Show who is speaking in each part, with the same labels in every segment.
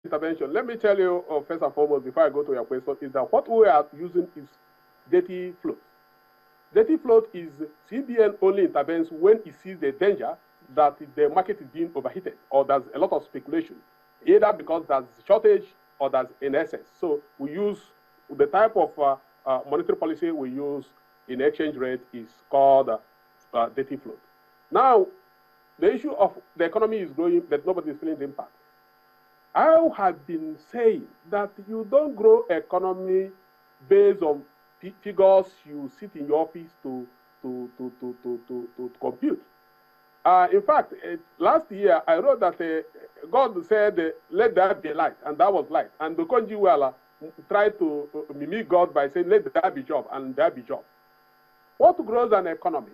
Speaker 1: intervention, let me tell you first and foremost, before I go to your question, is that what we are using is dirty float. Dirty float is CBN only intervenes when it sees the danger that the market is being overheated or there's a lot of speculation, either because there's shortage or there's in excess. So we use the type of monetary policy we use in exchange rate is called dirty float. Now, the issue of the economy is growing, but nobody is feeling the impact. I have been saying that you don't grow economy based on figures you sit in your office to compute. In fact, last year I wrote that God said, "Let there be light," and that was light. And the Konjiwala tried to mimic God by saying, "Let there be job," and there be job. What grows an economy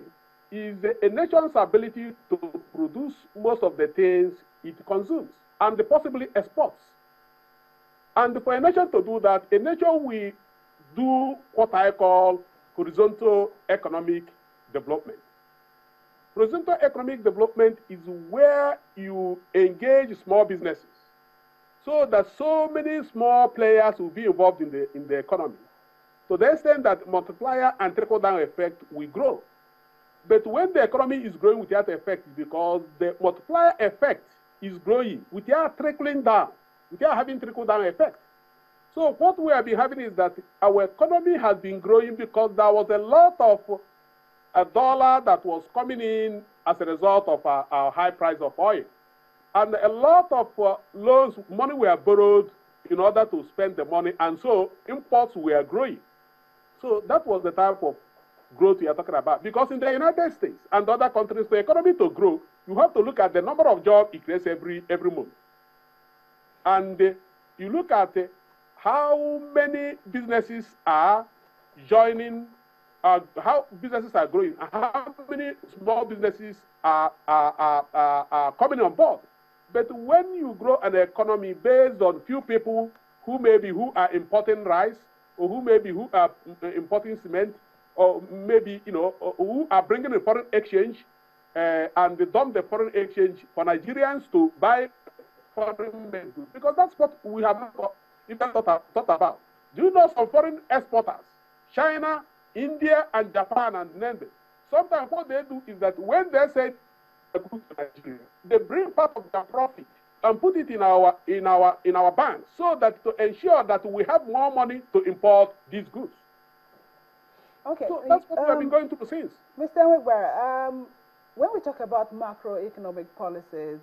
Speaker 1: is a nation's ability to produce most of the things it consumes and possibly exports. And for a nation to do that, a nation will do what I call horizontal economic development. Horizontal economic development is where you engage small businesses so that so many small players will be involved in the economy, to the extent that multiplier and trickle-down effect will grow. But when the economy is growing without effect, it's because the multiplier effect is growing without trickling down, without having trickle-down effect. So what we have been having is that our economy has been growing because there was a lot of a dollar that was coming in as a result of our high price of oil. And a lot of loans, money were borrowed in order to spend the money, and so imports were growing. So that was the type of growth we are talking about. Because in the United States and other countries, for the economy to grow, you have to look at the number of jobs it creates every month. And you look at how many businesses are joining, how businesses are growing, and how many small businesses are coming on board. But when you grow an economy based on few people who are importing rice, or who are importing cement, or maybe who are bringing a foreign exchange, and they dump the foreign exchange for Nigerians to buy foreign made goods, because that's what we have not even thought about. Do you know some foreign exporters, China, India, and Japan, and Nende? Sometimes what they do is that when they say Nigeria, they bring part of their profit and put it in our banks, so that to ensure that we have more money to import these goods.
Speaker 2: Okay.
Speaker 1: So that's what we have been going through since.
Speaker 2: Mr. Nwegbara, when we talk about macroeconomic policies,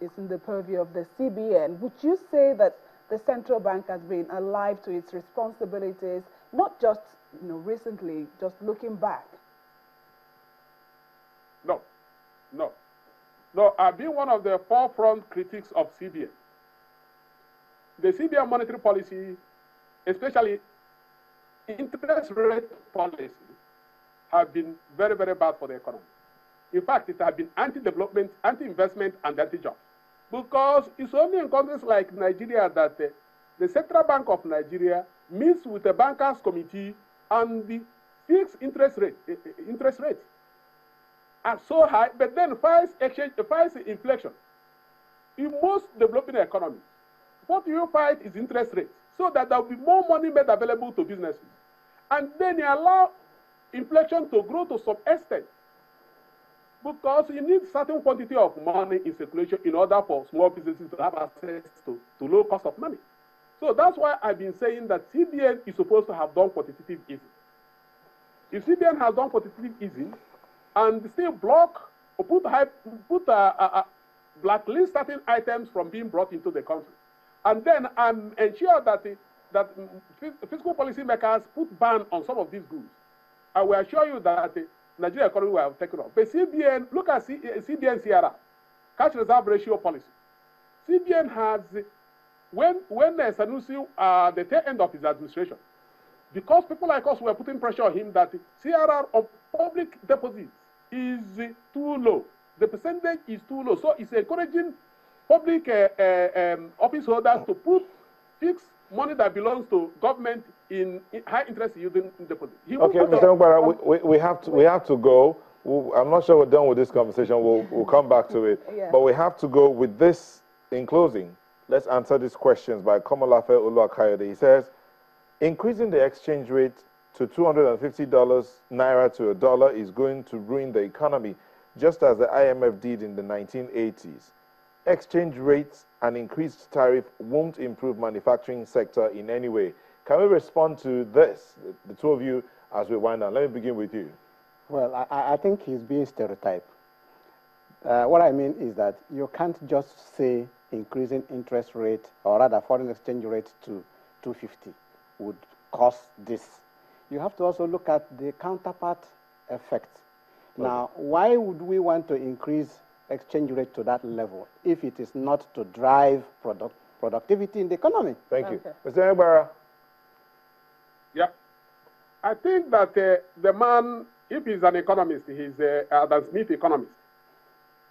Speaker 2: it's in the purview of the CBN. Would you say that the central bank has been alive to its responsibilities, not just recently, just looking back?
Speaker 1: No, I've been one of the forefront critics of CBN. The CBN monetary policy, especially interest rate policy, have been very, very bad for the economy. In fact, it has been anti-development, anti-investment, and anti-jobs. Because it's only in countries like Nigeria that the Central Bank of Nigeria meets with the bankers committee, and the fixed interest rate are so high, but then fights inflation. In most developing economies, what you fight is interest rates, so that there will be more money made available to businesses. And then you allow inflation to grow to some extent, because you need certain quantity of money in circulation in order for small businesses to have access to low cost of money. So that's why I've been saying that CBN is supposed to have done quantitative easing. If CBN has done quantitative easing and still block or blacklist certain items from being brought into the country, and then ensure that fiscal policy makers put ban on some of these goods, I will assure you that the Nigerian economy will have taken off. But CBN, look at CBN CRR, cash reserve ratio policy. CBN has, when Sanusi, the tail end of his administration, because people like us were putting pressure on him that CRR of public deposits is too low. The percentage is too low. So it's encouraging public office holders to put fixed money that belongs to government in high interest yielding deposits.
Speaker 3: Okay, Mr. Nwegbara, we have to go. I'm not sure we're done with this conversation. We'll come back to it.
Speaker 2: Yeah.
Speaker 3: But we have to go with this in closing. Let's answer these questions by Komolafe Oluwakayode. He says, increasing the exchange rate to $250 naira to a dollar is going to ruin the economy, just as the IMF did in the 1980s. Exchange rates and increased tariff won't improve manufacturing sector in any way. Can we respond to this, the two of you, as we wind down? Let me begin with you.
Speaker 4: Well, I think he's being stereotyped. What I mean is that you can't just say increasing interest rate, or rather foreign exchange rate to 250 would cause this. You have to also look at the counterpart effect. Okay. Now, why would we want to increase exchange rate to that level if it is not to drive productivity in the economy?
Speaker 3: Thank you. Mr. Egbara.
Speaker 1: Yeah. I think that the man, if he's an economist, he's Adam Smith economist.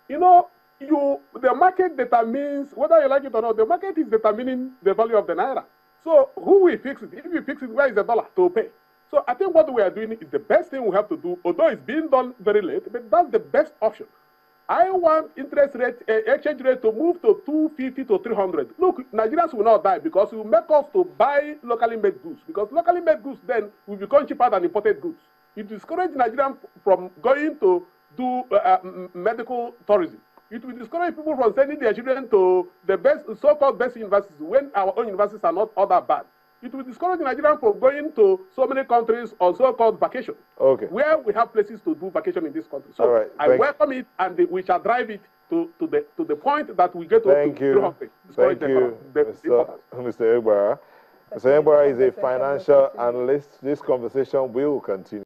Speaker 1: You know, the market determines, whether you like it or not, the market is determining the value of the naira. So who will fix it? If we fix it, where is the dollar to pay? So I think what we are doing is the best thing we have to do, although it's being done very late, but that's the best option. I want interest rate, exchange rate to move to 250 to 300. Look, Nigerians will not die because it will make us to buy locally made goods. Because locally made goods then will become cheaper than imported goods. It discourages Nigerians from going to do medical tourism. It will discourage people from sending their children to the best, so-called best universities when our own universities are not all that bad. It will discourage Nigerians from going to so many countries on so-called vacation, where we have places to do vacation in this country. So I welcome it, and we shall drive it to the point that we get to.
Speaker 3: Thank you. Thank you, Mr. Egbara. Mr. Egbara is a financial analyst. This conversation will continue.